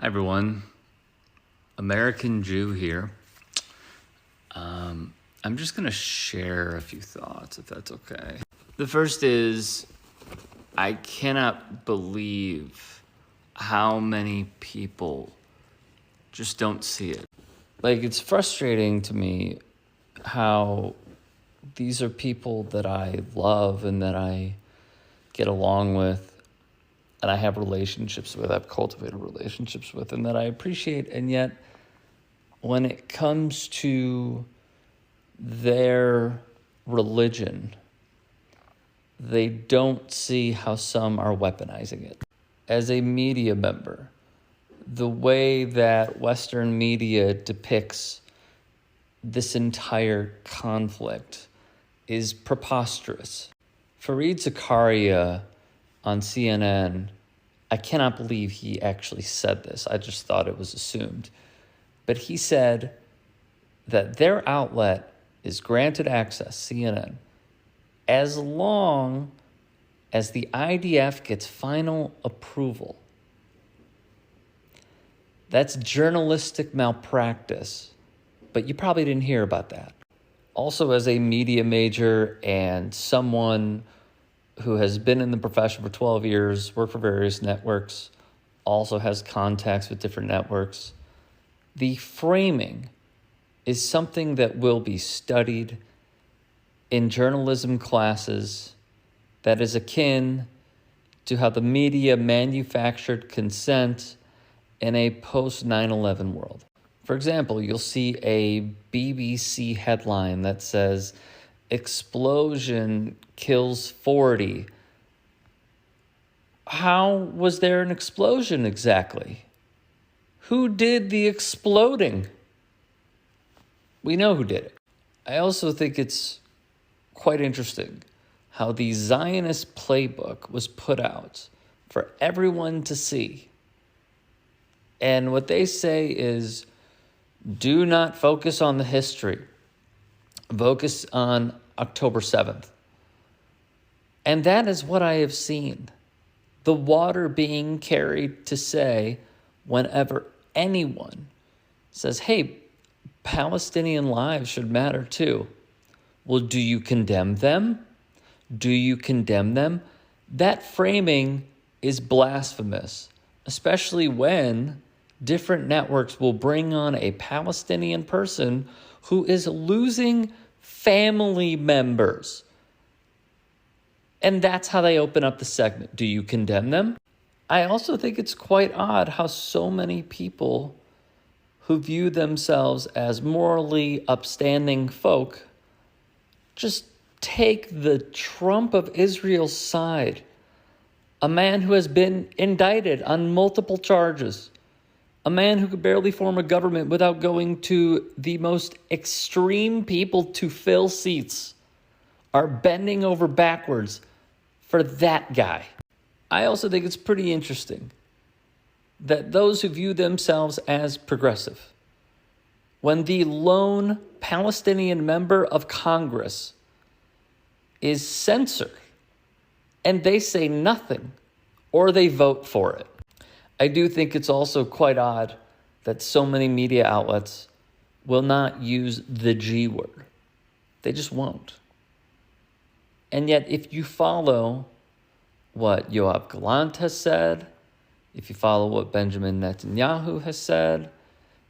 Hi everyone, American Jew here. I'm just going to share a few thoughts if that's okay. The first is, I cannot believe how many people just don't see it. Like, it's frustrating to me how these are people that I love and that I get along with and I have relationships with, I've cultivated relationships with, and that I appreciate. And yet, when it comes to their religion, they don't see how some are weaponizing it. As a media member, the way that Western media depicts this entire conflict is preposterous. Fareed Zakaria on CNN, I cannot believe he actually said this. I just thought it was assumed. But he said that their outlet is granted access, CNN, as long as the IDF gets final approval. That's journalistic malpractice, but you probably didn't hear about that. Also, as a media major and someone who has been in the profession for 12 years, worked for various networks, also has contacts with different networks, the framing is something that will be studied in journalism classes that is akin to how the media manufactured consent in a post-9/11 world. For example, you'll see a BBC headline that says, "Explosion kills 40. How was there an explosion exactly? Who did the exploding? We know who did it. I also think it's quite interesting how the Zionist playbook was put out for everyone to see. And what they say is, do not focus on the history. Focus on October 7th. And that is what I have seen. The water being carried to say, whenever anyone says, hey, Palestinian lives should matter too. Well, do you condemn them? Do you condemn them? That framing is blasphemous, especially when different networks will bring on a Palestinian person who is losing family members. And that's how they open up the segment. Do you condemn them? I also think it's quite odd how so many people who view themselves as morally upstanding folk just take the Trump of Israel's side, a man who has been indicted on multiple charges, a man who could barely form a government without going to the most extreme people to fill seats, are bending over backwards for that guy. I also think it's pretty interesting that those who view themselves as progressive, when the lone Palestinian member of Congress is censored and they say nothing or they vote for it. I do think it's also quite odd that so many media outlets will not use the G word. They just won't. And yet, if you follow what Yoav Gallant has said, if you follow what Benjamin Netanyahu has said,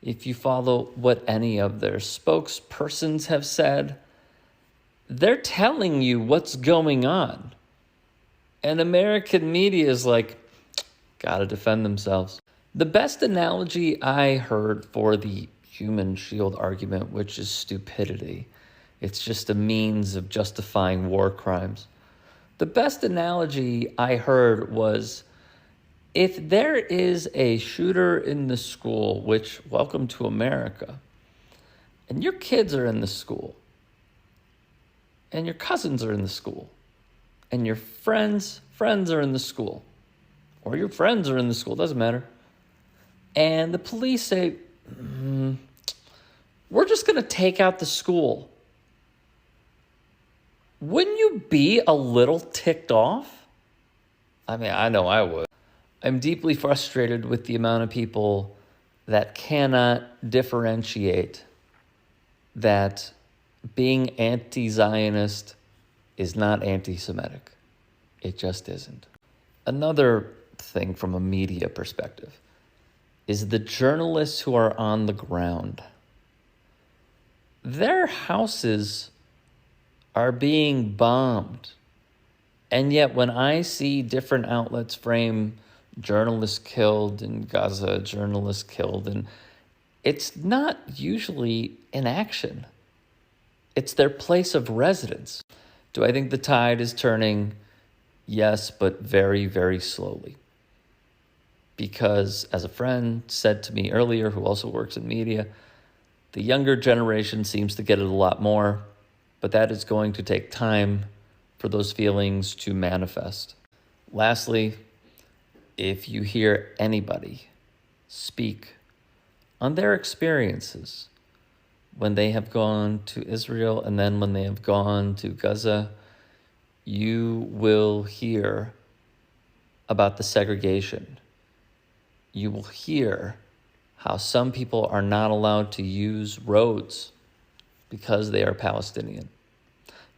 if you follow what any of their spokespersons have said, they're telling you what's going on. And American media is like, gotta defend themselves. The best analogy I heard for the human shield argument, which is stupidity, it's just a means of justifying war crimes. The best analogy I heard was, if there is a shooter in the school, which, welcome to America, and your kids are in the school, and your cousins are in the school, and your friends are in the school, or your friends are in the school, doesn't matter, and the police say, we're just going to take out the school. Wouldn't you be a little ticked off? I mean, I know I would. I'm deeply frustrated with the amount of people that cannot differentiate that being anti-Zionist is not anti-Semitic. It just isn't. Another thing from a media perspective is the journalists who are on the ground. Their houses are being bombed. And yet when I see different outlets frame journalists killed in Gaza, journalists killed, and it's not usually in action. It's their place of residence. Do I think the tide is turning? Yes, but very, very slowly. Because as a friend said to me earlier, who also works in media, the younger generation seems to get it a lot more, but that is going to take time for those feelings to manifest. Lastly, if you hear anybody speak on their experiences when they have gone to Israel and then when they have gone to Gaza, you will hear about the segregation. You will hear how some people are not allowed to use roads because they are Palestinian.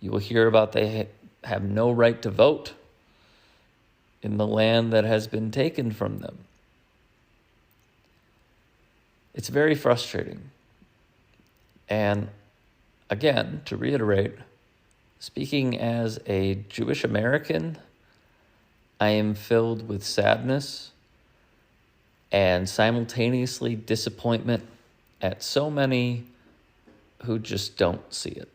You will hear about they have no right to vote in the land that has been taken from them. It's very frustrating. And again, to reiterate, speaking as a Jewish American, I am filled with sadness and simultaneously disappointment at so many who just don't see it.